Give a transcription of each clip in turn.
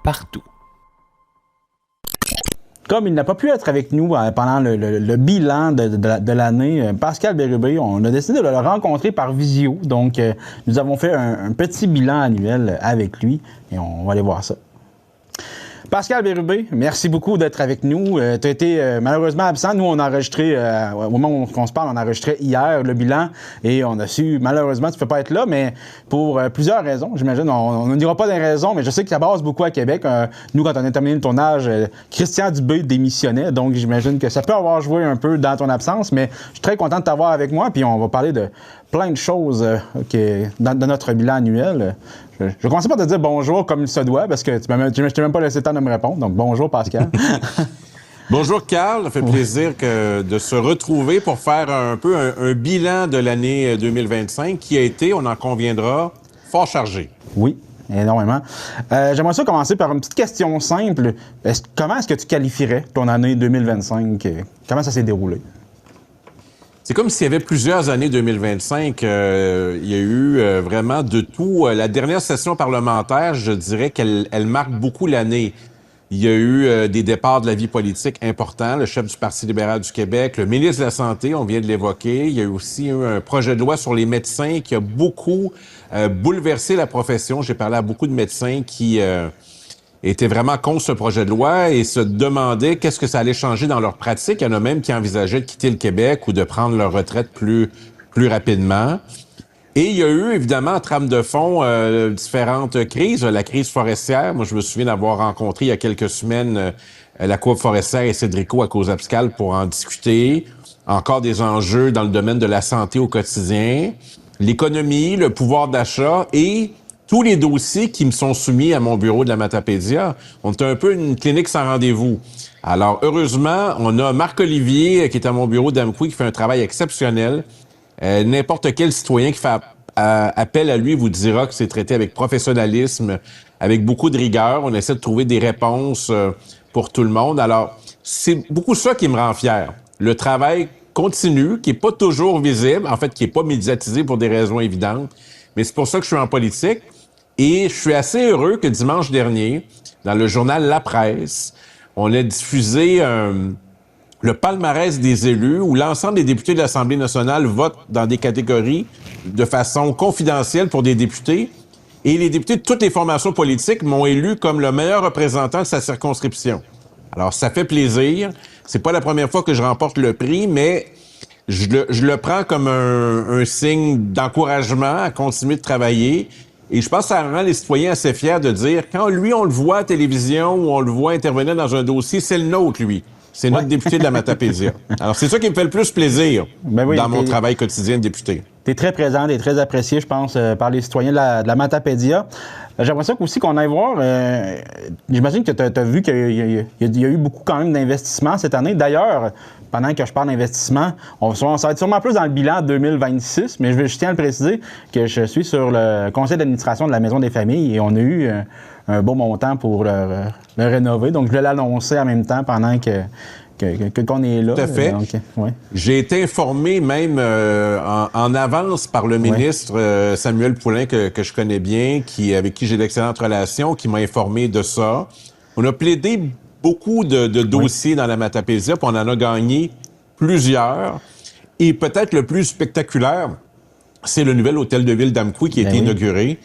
partout. Comme il n'a pas pu être avec nous pendant le bilan de l'année, Pascal Bérubé, on a décidé de le rencontrer par visio. Donc, nous avons fait un petit bilan annuel avec lui et on va aller voir ça. Pascal Bérubé, merci beaucoup d'être avec nous. Tu as été malheureusement absent. Nous, on a enregistré, au moment où on se parle, on a enregistré hier le bilan et on a su, malheureusement, tu ne peux pas être là, mais pour plusieurs raisons, j'imagine. On ne dira pas des raisons, mais je sais que ça brasse beaucoup à Québec. Nous, quand on a terminé le tournage, Christian Dubé démissionnait, donc j'imagine que ça peut avoir joué un peu dans ton absence, mais je suis très content de t'avoir avec moi, puis on va parler de plein de choses dans notre bilan annuel. Je vais commencer par te dire bonjour comme il se doit, parce que je t'ai même pas laissé le temps de me répondre. Donc, bonjour, Pascal. Bonjour, Carl. Ça fait plaisir de se retrouver pour faire un peu un bilan de l'année 2025 qui a été, on en conviendra, fort chargé. Oui, énormément. J'aimerais ça commencer par une petite question simple. Comment est-ce que tu qualifierais ton année 2025? Comment ça s'est déroulé? C'est comme s'il y avait plusieurs années 2025. Il y a eu vraiment de tout. La dernière session parlementaire, je dirais qu'elle marque beaucoup l'année. Il y a eu des départs de la vie politique importants. Le chef du Parti libéral du Québec, le ministre de la Santé, on vient de l'évoquer. Il y a eu aussi un projet de loi sur les médecins qui a beaucoup bouleversé la profession. J'ai parlé à beaucoup de médecins qui étaient vraiment contre ce projet de loi et se demandaient qu'est-ce que ça allait changer dans leur pratique. Il y en a même qui envisageaient de quitter le Québec ou de prendre leur retraite plus rapidement. Et il y a eu, évidemment, en trame de fond, différentes crises. La crise forestière, moi, je me souviens d'avoir rencontré il y a quelques semaines la Coop forestière et Cédrico à Cause-Abscal pour en discuter. Encore des enjeux dans le domaine de la santé au quotidien, l'économie, le pouvoir d'achat et tous les dossiers qui me sont soumis à mon bureau de la Matapédia. On est un peu une clinique sans rendez-vous. Alors, heureusement, on a Marc-Olivier qui est à mon bureau d'Amqui qui fait un travail exceptionnel. N'importe quel citoyen qui fait appel à lui vous dira que c'est traité avec professionnalisme, avec beaucoup de rigueur. On essaie de trouver des réponses pour tout le monde. Alors, c'est beaucoup ça qui me rend fier. Le travail continu, qui est pas toujours visible, en fait, qui est pas médiatisé pour des raisons évidentes. Mais c'est pour ça que je suis en politique. Et je suis assez heureux que dimanche dernier, dans le journal La Presse, on a diffusé le palmarès des élus où l'ensemble des députés de l'Assemblée nationale votent dans des catégories de façon confidentielle pour des députés. Et les députés de toutes les formations politiques m'ont élu comme le meilleur représentant de sa circonscription. Alors, ça fait plaisir. C'est pas la première fois que je remporte le prix, mais je le prends comme un signe d'encouragement à continuer de travailler. Et je pense que ça rend les citoyens assez fiers de dire, quand lui, on le voit à la télévision ou on le voit intervenir dans un dossier, c'est le nôtre, lui. C'est notre député de la Matapédia. Alors, c'est ça qui me fait le plus plaisir dans mon travail quotidien de député. Tu es très présent et très apprécié, je pense, par les citoyens de la Matapédia. J'aimerais ça aussi qu'on aille voir. J'imagine que tu as vu qu'il y a eu beaucoup quand même d'investissements cette année. D'ailleurs, pendant que je parle d'investissement, ça va être sûrement plus dans le bilan 2026, mais je tiens à le préciser que je suis sur le conseil d'administration de la Maison des familles et on a eu un beau montant pour le rénover. Donc, je vais l'annoncer en même temps pendant qu'on est là. Tout à fait. Donc, ouais. J'ai été informé même en avance par le ministre Samuel Poulin, que je connais bien, avec qui j'ai d'excellentes relations, qui m'a informé de ça. On a plaidé beaucoup de dossiers dans la Matapédia, puis on en a gagné plusieurs. Et peut-être le plus spectaculaire, c'est le nouvel hôtel de ville d'Amqui qui a été inauguré.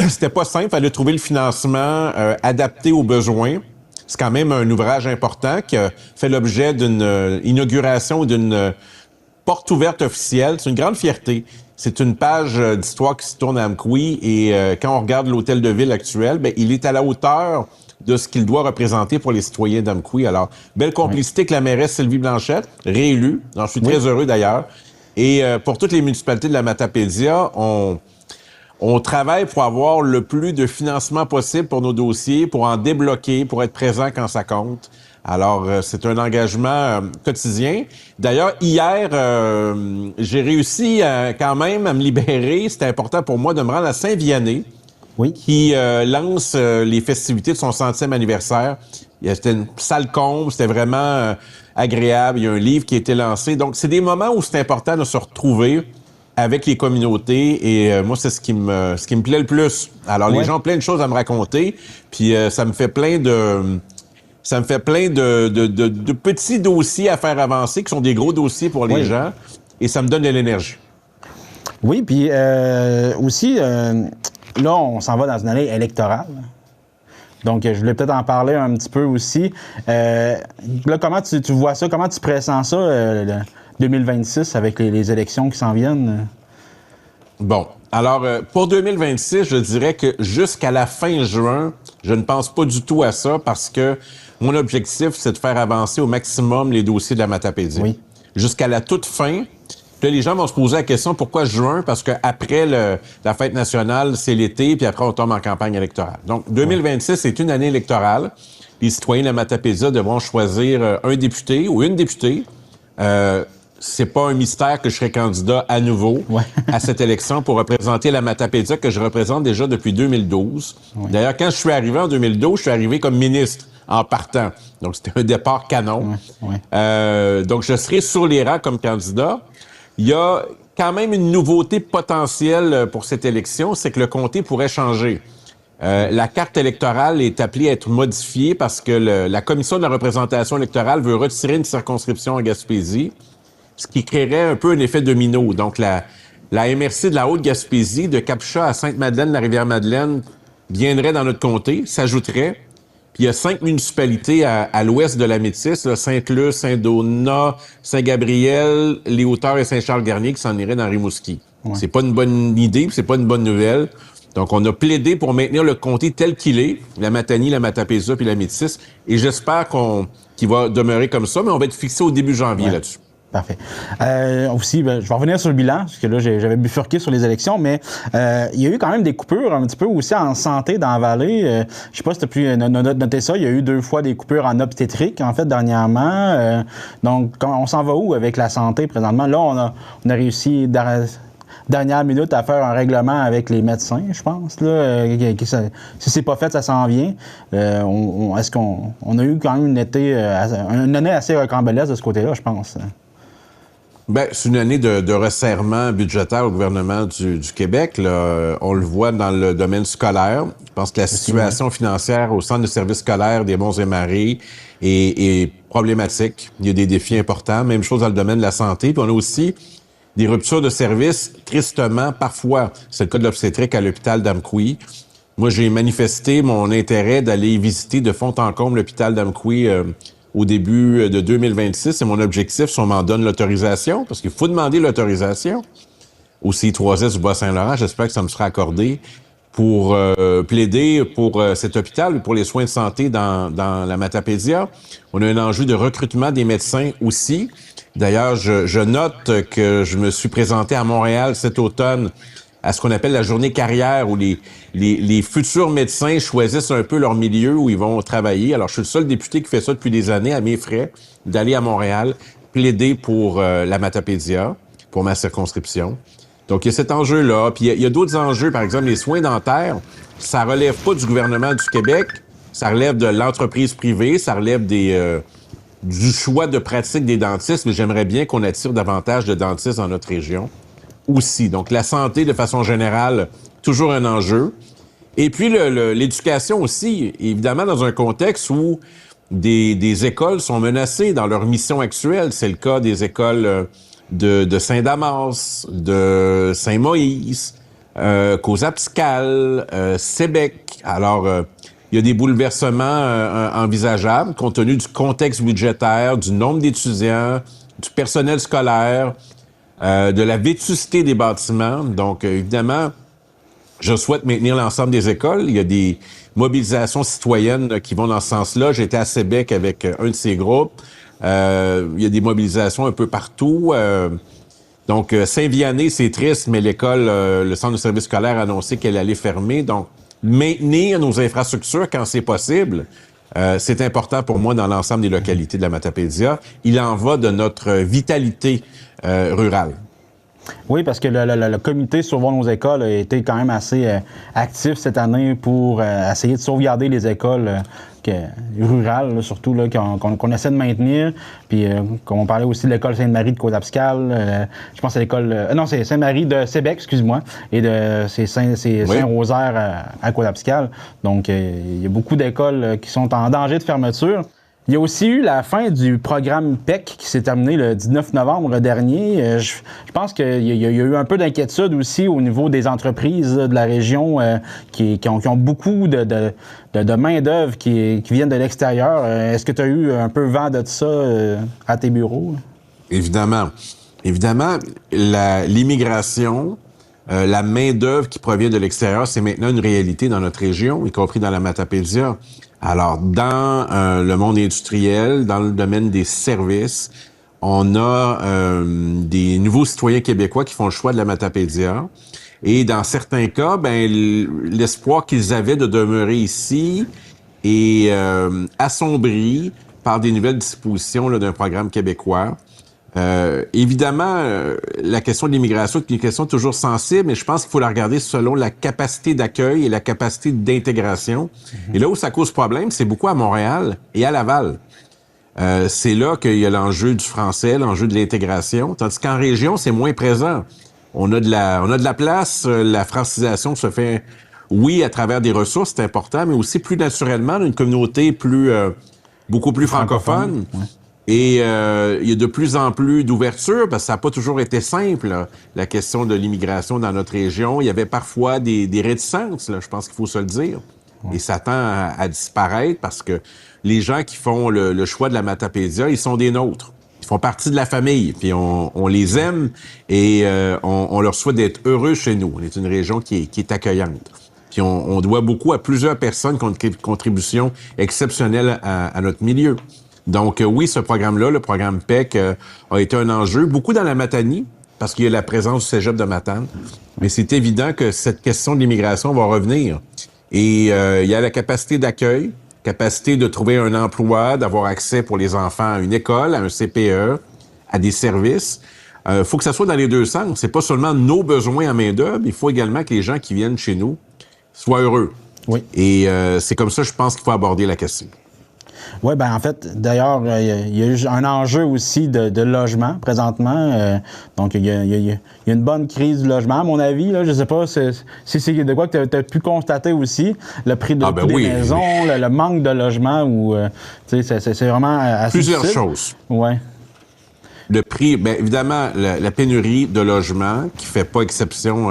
C'était pas simple, il fallait trouver le financement adapté aux besoins. C'est quand même un ouvrage important qui a fait l'objet d'une inauguration, d'une porte ouverte officielle. C'est une grande fierté. C'est une page d'histoire qui se tourne à Amqui et quand on regarde l'hôtel de ville actuel, il est à la hauteur de ce qu'il doit représenter pour les citoyens d'Amqui. Alors, belle complicité avec la mairesse Sylvie Blanchette, réélue. J'en suis très heureux d'ailleurs. Et pour toutes les municipalités de la Matapédia, on travaille pour avoir le plus de financement possible pour nos dossiers, pour en débloquer, pour être présent quand ça compte. Alors, c'est un engagement quotidien. D'ailleurs, hier, j'ai réussi quand même à me libérer. C'était important pour moi de me rendre à Saint-Vianney, qui lance les festivités de son 100e anniversaire. C'était une salle comble, c'était vraiment agréable. Il y a un livre qui a été lancé. Donc, c'est des moments où c'est important de se retrouver avec les communautés et moi, c'est ce qui me plaît le plus. Alors, les gens ont plein de choses à me raconter, puis ça me fait plein de petits dossiers à faire avancer qui sont des gros dossiers pour les gens et ça me donne de l'énergie. Oui, puis aussi, là, on s'en va dans une année électorale. Donc, je voulais peut-être en parler un petit peu aussi. Là, comment tu vois ça? Comment tu pressens ça, 2026, avec les élections qui s'en viennent? Bon, alors, pour 2026, je dirais que jusqu'à la fin juin, je ne pense pas du tout à ça parce que mon objectif, c'est de faire avancer au maximum les dossiers de la Matapédia. Oui. Jusqu'à la toute fin. Puis là, les gens vont se poser la question, pourquoi juin? Parce qu'après la fête nationale, c'est l'été, puis après, on tombe en campagne électorale. Donc, 2026, c'est une année électorale. Les citoyens de la Matapédia devront choisir un député ou une députée. C'est pas un mystère que je serai candidat à nouveau à cette élection pour représenter la Matapédia que je représente déjà depuis 2012. Ouais. D'ailleurs, quand je suis arrivé en 2012, je suis arrivé comme ministre en partant. Donc, c'était un départ canon. Donc, je serai sur les rangs comme candidat. Il y a quand même une nouveauté potentielle pour cette élection, c'est que le comté pourrait changer. La carte électorale est appelée à être modifiée parce que la Commission de la représentation électorale veut retirer une circonscription en Gaspésie, ce qui créerait un peu un effet domino. Donc, la MRC de la Haute-Gaspésie, de Cap-Chat à Sainte-Madeleine, la Rivière-Madeleine, viendrait dans notre comté, s'ajouterait. Puis il y a 5 municipalités à l'ouest de la Métis, là, Sainte-Luce, Saint-Donat, Saint-Gabriel, Les Hauteurs et Saint-Charles-Garnier qui s'en iraient dans Rimouski. Ouais. C'est pas une bonne idée, puis c'est pas une bonne nouvelle. Donc, on a plaidé pour maintenir le comté tel qu'il est, la Matanie, la Matapédia puis la Métis, et j'espère qu'il va demeurer comme ça, mais on va être fixé au début janvier là-dessus. Parfait. Aussi, je vais revenir sur le bilan, parce que là, j'avais bifurqué sur les élections, mais il y a eu quand même des coupures un petit peu aussi en santé dans la vallée. Je sais pas si tu as pu noter ça. Il y a eu 2 fois des coupures en obstétrique, en fait, dernièrement. Donc, on s'en va où avec la santé présentement? Là, on a réussi dernière minute à faire un règlement avec les médecins, je pense. Là, si c'est pas fait, ça s'en vient. Est-ce qu'on a eu quand même une année assez rocambolesque de ce côté-là, je pense? Ben, c'est une année de resserrement budgétaire au gouvernement du Québec. Là. On le voit dans le domaine scolaire. Je pense que la situation financière au centre de services scolaires des Monts-et-Marais est problématique. Il y a des défis importants. Même chose dans le domaine de la santé. Puis on a aussi des ruptures de services, tristement, parfois. C'est le cas de l'obstétrique à l'hôpital d'Amqui. Moi, j'ai manifesté mon intérêt d'aller visiter de fond en comble l'hôpital d'Amqui au début de 2026. Et mon objectif, si on m'en donne l'autorisation, parce qu'il faut demander l'autorisation au CI3S du Bas-Saint-Laurent, j'espère que ça me sera accordé, pour plaider pour cet hôpital, pour les soins de santé dans la Matapédia. On a un enjeu de recrutement des médecins aussi. D'ailleurs, je note que je me suis présenté à Montréal cet automne à ce qu'on appelle la journée carrière, où les futurs médecins choisissent un peu leur milieu où ils vont travailler. Alors, je suis le seul député qui fait ça depuis des années, à mes frais, d'aller à Montréal, plaider pour la Matapédia, pour ma circonscription. Donc, il y a cet enjeu-là. Puis, il y a d'autres enjeux. Par exemple, les soins dentaires, ça relève pas du gouvernement du Québec, ça relève de l'entreprise privée, ça relève du choix de pratique des dentistes, mais j'aimerais bien qu'on attire davantage de dentistes dans notre région aussi. Donc, la santé, de façon générale, toujours un enjeu. Et puis, l'éducation aussi, évidemment, dans un contexte où des écoles sont menacées dans leur mission actuelle. C'est le cas des écoles de Saint-Damas, de Saint-Moïse, Cozapscal, Sébec. Alors, il y a des bouleversements envisageables compte tenu du contexte budgétaire, du nombre d'étudiants, du personnel scolaire, de la vétusté des bâtiments. Donc, évidemment, je souhaite maintenir l'ensemble des écoles. Il y a des mobilisations citoyennes qui vont dans ce sens-là. J'étais à Sébec avec un de ces groupes. Il y a des mobilisations un peu partout. Donc, Saint-Vianney, c'est triste, mais l'école, le centre de service scolaire a annoncé qu'elle allait fermer. Donc, maintenir nos infrastructures quand c'est possible, c'est important pour moi dans l'ensemble des localités de la Matapédia. Il en va de notre vitalité rurale. Oui, parce que le comité Sauvons nos écoles a été quand même assez actif cette année pour essayer de sauvegarder les écoles rurales, là, surtout là, qu'on essaie de maintenir. Puis, comme on parlait aussi de l'école Sainte-Marie de Côte-Abscal, je pense à l'école... non, c'est Sainte-Marie de Sébec, excuse-moi, et c'est Saint-Rosaire à Côte-Abscal. Donc, il y a beaucoup d'écoles qui sont en danger de fermeture. Il y a aussi eu la fin du programme PEC qui s'est terminé le 19 novembre dernier. Je pense qu'il y a eu un peu d'inquiétude aussi au niveau des entreprises de la région qui ont beaucoup de main-d'œuvre qui viennent de l'extérieur. Est-ce que tu as eu un peu vent de ça à tes bureaux? Évidemment. Évidemment, l'immigration, la main-d'œuvre qui provient de l'extérieur, c'est maintenant une réalité dans notre région, y compris dans la Matapédia. Alors, dans le monde industriel, dans le domaine des services, on a des nouveaux citoyens québécois qui font le choix de la Matapédia. Et dans certains cas, l'espoir qu'ils avaient de demeurer ici est assombri par des nouvelles dispositions là, d'un programme québécois. Évidemment, la question de l'immigration est une question toujours sensible, mais je pense qu'il faut la regarder selon la capacité d'accueil et la capacité d'intégration. Et là où ça cause problème, c'est beaucoup à Montréal et à Laval. C'est là qu'il y a l'enjeu du français, l'enjeu de l'intégration, tandis qu'en région, c'est moins présent. On a de la place, la francisation se fait, oui, à travers des ressources, c'est important, mais aussi plus naturellement, d'une communauté beaucoup plus francophone. Ouais. Et il y a de plus en plus d'ouverture, parce que ça n'a pas toujours été simple, là, la question de l'immigration dans notre région. Il y avait parfois des réticences, là, je pense qu'il faut se le dire. Ouais. Et ça tend à disparaître parce que les gens qui font le choix de la Matapédia, ils sont des nôtres. Ils font partie de la famille, puis on les aime et on leur souhaite d'être heureux chez nous. On est une région qui est accueillante. Puis on doit beaucoup à plusieurs personnes qui ont une contribution exceptionnelle à notre milieu. Donc oui, ce programme-là, le programme PEC, a été un enjeu, beaucoup dans la Matanie, parce qu'il y a la présence du cégep de Matane. Mais c'est évident que cette question de l'immigration va revenir. Et il y a la capacité d'accueil, capacité de trouver un emploi, d'avoir accès pour les enfants à une école, à un CPE, à des services. Faut que ça soit dans les deux sens. C'est pas seulement nos besoins en main-d'œuvre, il faut également que les gens qui viennent chez nous soient heureux. Oui. Et c'est comme ça, je pense qu'il faut aborder la question. Oui, ben en fait, d'ailleurs, il y a eu un enjeu aussi de logement présentement. Donc, il y a une bonne crise du logement, à mon avis. Là, je ne sais pas si c'est de quoi que tu as pu constater aussi. Le prix des maisons, le manque de logement, ou c'est vraiment assez plusieurs difficile. Choses. Oui. Le prix, bien évidemment, la pénurie de logement qui fait pas exception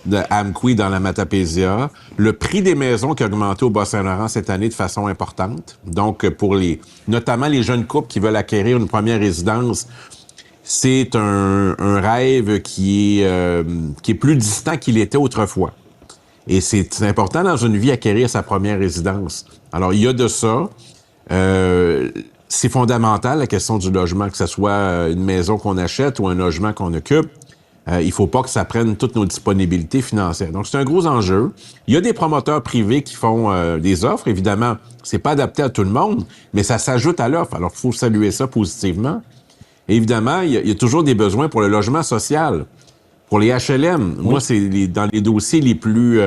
de Amqui dans la Matapédia. Le prix des maisons qui a augmenté au Bas-Saint-Laurent cette année de façon importante. Donc, pour notamment les jeunes couples qui veulent acquérir une première résidence, c'est un rêve qui est plus distant qu'il était autrefois. Et c'est important dans une vie acquérir sa première résidence. Alors, il y a de ça. C'est fondamental, la question du logement, que ce soit une maison qu'on achète ou un logement qu'on occupe. Il faut pas que ça prenne toutes nos disponibilités financières. Donc, c'est un gros enjeu. Il y a des promoteurs privés qui font des offres. Évidemment, c'est pas adapté à tout le monde, mais ça s'ajoute à l'offre. Alors, il faut saluer ça positivement. Et évidemment, il y a toujours des besoins pour le logement social, pour les HLM. Oui. Moi, c'est dans les dossiers les plus...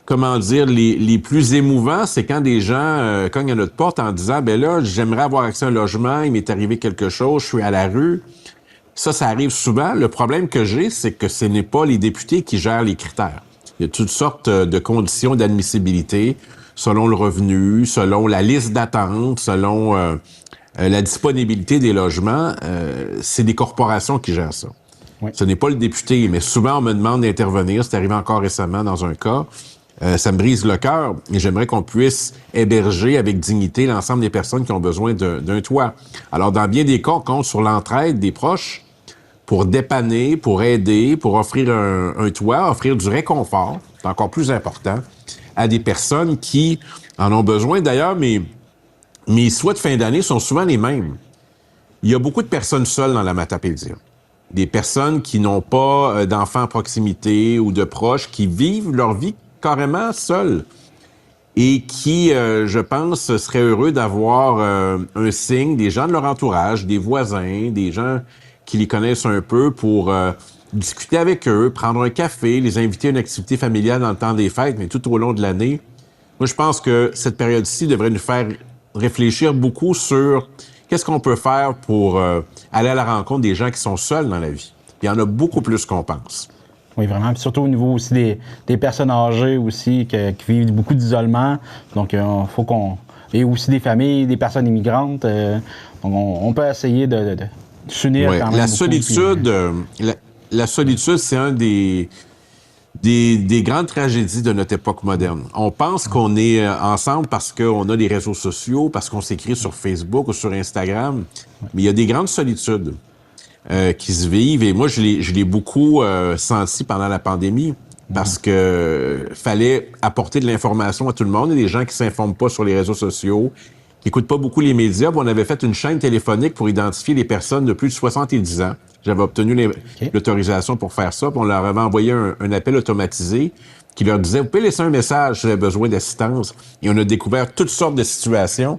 les plus émouvants, c'est quand des gens cognent à notre porte en disant « Ben là, j'aimerais avoir accès à un logement, il m'est arrivé quelque chose, je suis à la rue. » Ça arrive souvent. Le problème que j'ai, c'est que ce n'est pas les députés qui gèrent les critères. Il y a toutes sortes de conditions d'admissibilité, selon le revenu, selon la liste d'attente, selon la disponibilité des logements. C'est des corporations qui gèrent ça. Oui. Ce n'est pas le député, mais souvent on me demande d'intervenir. C'est arrivé encore récemment dans un cas. Ça me brise le cœur et j'aimerais qu'on puisse héberger avec dignité l'ensemble des personnes qui ont besoin d'un toit. Alors, dans bien des cas, on compte sur l'entraide des proches pour dépanner, pour aider, pour offrir un toit, offrir du réconfort, c'est encore plus important, à des personnes qui en ont besoin. D'ailleurs, mes souhaits de fin d'année sont souvent les mêmes. Il y a beaucoup de personnes seules dans la Matapédia. Des personnes qui n'ont pas d'enfants à proximité ou de proches, qui vivent leur vie carrément seuls et qui, je pense, seraient heureux d'avoir un signe des gens de leur entourage, des voisins, des gens qui les connaissent un peu pour discuter avec eux, prendre un café, les inviter à une activité familiale dans le temps des fêtes, mais tout au long de l'année. Moi, je pense que cette période-ci devrait nous faire réfléchir beaucoup sur qu'est-ce qu'on peut faire pour aller à la rencontre des gens qui sont seuls dans la vie. Il y en a beaucoup plus qu'on pense. Oui, vraiment. Puis surtout au niveau aussi des personnes âgées aussi qui vivent beaucoup d'isolement. Donc, il faut qu'on... Et aussi des familles, des personnes immigrantes. Donc, on peut essayer de s'unir quand même. La beaucoup, solitude, la solitude, c'est un des grandes tragédies de notre époque moderne. On pense qu'on est ensemble parce qu'on a des réseaux sociaux, parce qu'on s'écrit sur Facebook ou sur Instagram, mais il y a des grandes solitudes qui se vivent. Et moi, je l'ai beaucoup senti pendant la pandémie parce que fallait apporter de l'information à tout le monde. Il y a des gens qui s'informent pas sur les réseaux sociaux, qui écoutent pas beaucoup les médias. Puis on avait fait une chaîne téléphonique pour identifier les personnes de plus de 70 ans. J'avais obtenu l'autorisation pour faire ça. Puis on leur avait envoyé un appel automatisé qui leur disait « Vous pouvez laisser un message si vous avez besoin d'assistance. » Et on a découvert toutes sortes de situations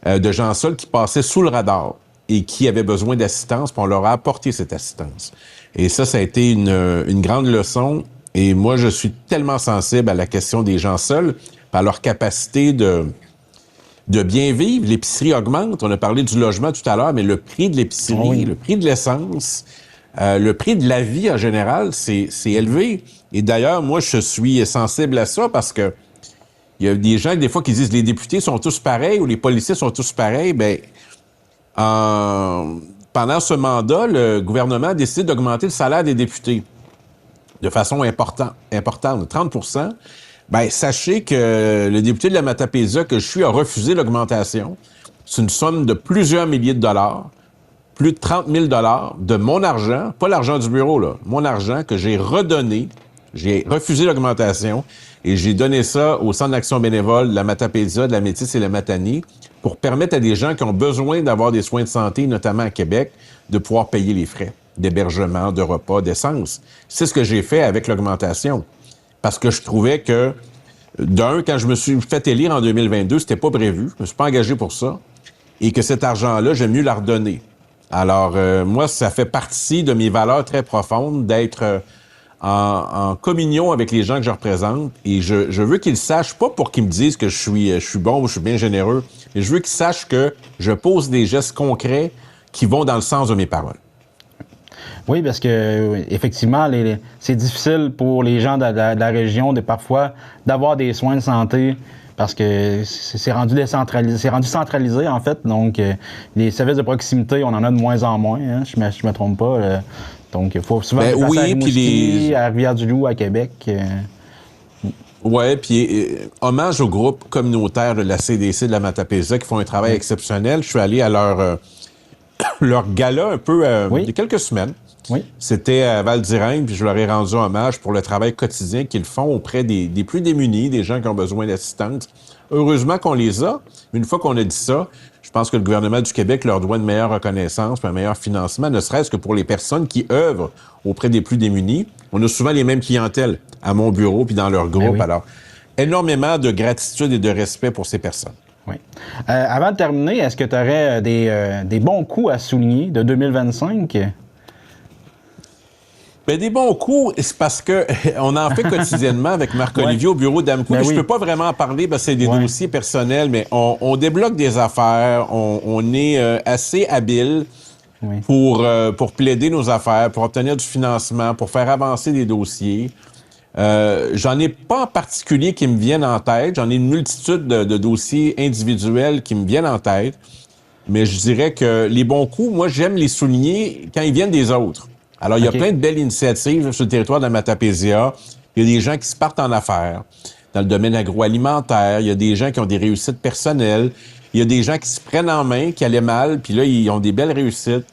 de gens seuls qui passaient sous le radar et qui avaient besoin d'assistance, puis on leur a apporté cette assistance. Et ça a été une grande leçon. Et moi, je suis tellement sensible à la question des gens seuls, à leur capacité de bien vivre. L'épicerie augmente. On a parlé du logement tout à l'heure, mais le prix de l'épicerie, le prix de l'essence, le prix de la vie en général, c'est élevé. Et d'ailleurs, moi, je suis sensible à ça parce que il y a des gens, des fois, qui disent les députés sont tous pareils ou les policiers sont tous pareils. Bien, pendant ce mandat, le gouvernement a décidé d'augmenter le salaire des députés de façon importante, de 30 %. Bien, sachez que le député de la Matapédia que je suis a refusé l'augmentation. C'est une somme de plusieurs milliers de dollars, plus de 30 000 $ de mon argent, pas l'argent du bureau, là, mon argent que j'ai redonné. J'ai refusé l'augmentation et j'ai donné ça au Centre d'action bénévole de la Matapédia, de la Métis et la Matanie pour permettre à des gens qui ont besoin d'avoir des soins de santé, notamment à Québec, de pouvoir payer les frais d'hébergement, de repas, d'essence. C'est ce que j'ai fait avec l'augmentation. Parce que je trouvais que, quand je me suis fait élire en 2022, c'était pas prévu. Je me suis pas engagé pour ça. Et que cet argent-là, j'aime mieux la redonner. Alors, moi, ça fait partie de mes valeurs très profondes d'être en communion avec les gens que je représente. Et je veux qu'ils sachent, pas pour qu'ils me disent que je suis bon ou je suis bien généreux, mais je veux qu'ils sachent que je pose des gestes concrets qui vont dans le sens de mes paroles. Oui, parce que effectivement, c'est difficile pour les gens de la région parfois d'avoir des soins de santé parce que c'est rendu décentralisé, c'est rendu centralisé en fait. Donc, les services de proximité, on en a de moins en moins. Hein, je me trompe pas. Donc, il faut souvent passer à Rimouski, à Rivière-du-Loup, à Québec. Oui, puis hommage au groupe communautaire de la CDC de la Matapédia qui font un travail exceptionnel. Je suis allé à leur gala un peu il y a quelques semaines. Oui. C'était à Val-d'Irène, puis je leur ai rendu hommage pour le travail quotidien qu'ils font auprès des plus démunis, des gens qui ont besoin d'assistance. Heureusement qu'on les a. Une fois qu'on a dit ça, je pense que le gouvernement du Québec leur doit une meilleure reconnaissance, un meilleur financement, ne serait-ce que pour les personnes qui œuvrent auprès des plus démunis. On a souvent les mêmes clientèles à mon bureau puis dans leur groupe. Oui. Alors, énormément de gratitude et de respect pour ces personnes. Oui. Avant de terminer, est-ce que tu aurais des bons coups à souligner de 2025? Ben des bons coups, c'est parce que on en fait quotidiennement avec Marc-Olivier au bureau d'Amco. Je peux pas vraiment en parler parce que c'est des dossiers personnels, mais on débloque des affaires, on est assez habile pour plaider nos affaires, pour obtenir du financement, pour faire avancer des dossiers. J'en ai pas en particulier qui me viennent en tête. J'en ai une multitude de dossiers individuels qui me viennent en tête. Mais je dirais que les bons coups, moi, j'aime les souligner quand ils viennent des autres. Alors, il y a plein de belles initiatives sur le territoire de la Matapédia. Il y a des gens qui se partent en affaires dans le domaine agroalimentaire. Il y a des gens qui ont des réussites personnelles. Il y a des gens qui se prennent en main, qui allaient mal, puis là, ils ont des belles réussites.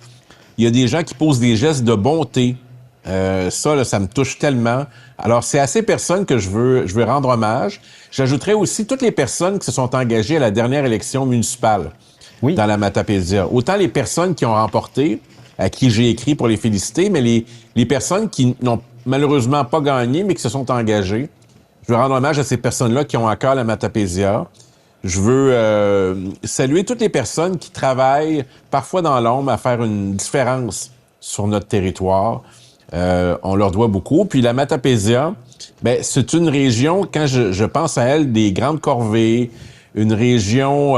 Il y a des gens qui posent des gestes de bonté. Ça me touche tellement. Alors, c'est à ces personnes que je veux rendre hommage. J'ajouterais aussi toutes les personnes qui se sont engagées à la dernière élection municipale dans la Matapédia. Autant les personnes qui ont remporté, à qui j'ai écrit pour les féliciter, mais les personnes qui n'ont malheureusement pas gagné, mais qui se sont engagées. Je veux rendre hommage à ces personnes-là qui ont à cœur la Matapédia. Je veux saluer toutes les personnes qui travaillent, parfois dans l'ombre, à faire une différence sur notre territoire. On leur doit beaucoup. Puis la Matapédia, ben c'est une région, quand je pense à elle, des grandes corvées, une région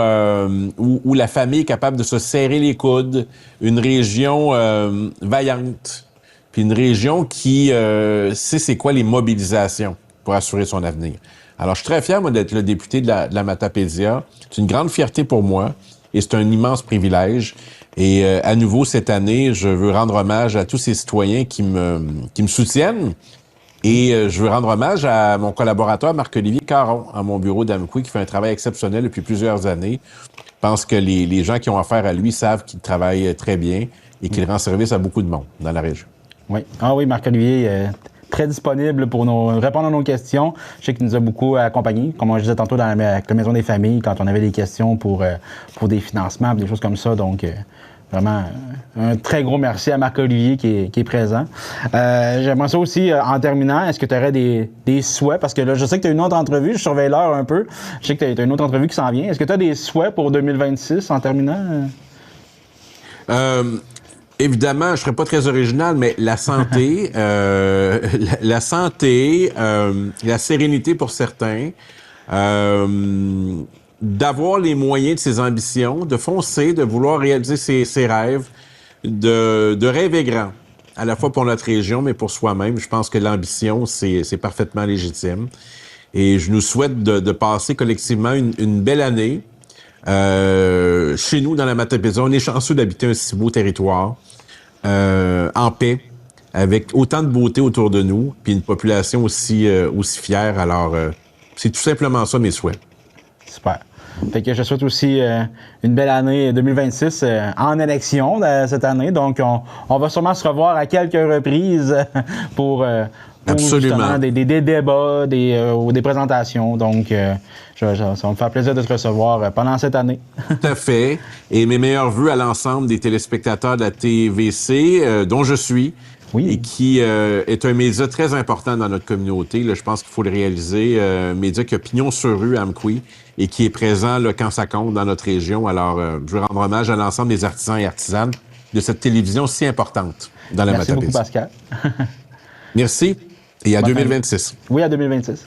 où la famille est capable de se serrer les coudes, une région vaillante, puis une région qui sait c'est quoi les mobilisations pour assurer son avenir. Alors, je suis très fier, moi, d'être le député de la Matapédia. C'est une grande fierté pour moi et c'est un immense privilège. Et à nouveau, cette année, je veux rendre hommage à tous ces citoyens qui me soutiennent. Et je veux rendre hommage à mon collaborateur Marc-Olivier Caron, à mon bureau d'Amqui, qui fait un travail exceptionnel depuis plusieurs années. Je pense que les gens qui ont affaire à lui savent qu'il travaille très bien et qu'il rend service à beaucoup de monde dans la région. Oui. Ah oui, Marc-Olivier, très disponible pour répondre à nos questions. Je sais qu'il nous a beaucoup accompagnés, comme je disais tantôt avec la Maison des familles, quand on avait des questions pour des financements, des choses comme ça. Donc, vraiment, un très gros merci à Marc-Olivier qui est présent. J'aimerais ça aussi, en terminant, est-ce que tu aurais des souhaits? Parce que là, je sais que tu as une autre entrevue, je surveille l'heure un peu. Je sais que tu as une autre entrevue qui s'en vient. Est-ce que tu as des souhaits pour 2026 en terminant? Évidemment, je ne serais pas très original, mais la santé, la santé, la sérénité pour certains, d'avoir les moyens de ses ambitions, de foncer, de vouloir réaliser ses rêves, de rêver grand, à la fois pour notre région, mais pour soi-même. Je pense que l'ambition, c'est parfaitement légitime. Et je nous souhaite de passer collectivement une belle année. Chez nous, dans la Matapédia, on est chanceux d'habiter un si beau territoire, en paix, avec autant de beauté autour de nous, puis une population aussi fière. Alors, c'est tout simplement ça mes souhaits. Super. Fait que je souhaite aussi une belle année 2026 en élection cette année. Donc, on va sûrement se revoir à quelques reprises pour Absolument. Des débats, des présentations. Donc, ça va me faire plaisir de te recevoir pendant cette année. Tout à fait. Et mes meilleurs vœux à l'ensemble des téléspectateurs de la TVC, dont je suis, oui. Et qui est un média très important dans notre communauté. Là, je pense qu'il faut le réaliser. Un média qui a pignon sur rue à Amqui et qui est présent là, quand ça compte dans notre région. Alors, je veux rendre hommage à l'ensemble des artisans et artisanes de cette télévision si importante dans la Matapédia. Merci beaucoup, Pascal. Merci. Et à 2026. Oui, à 2026.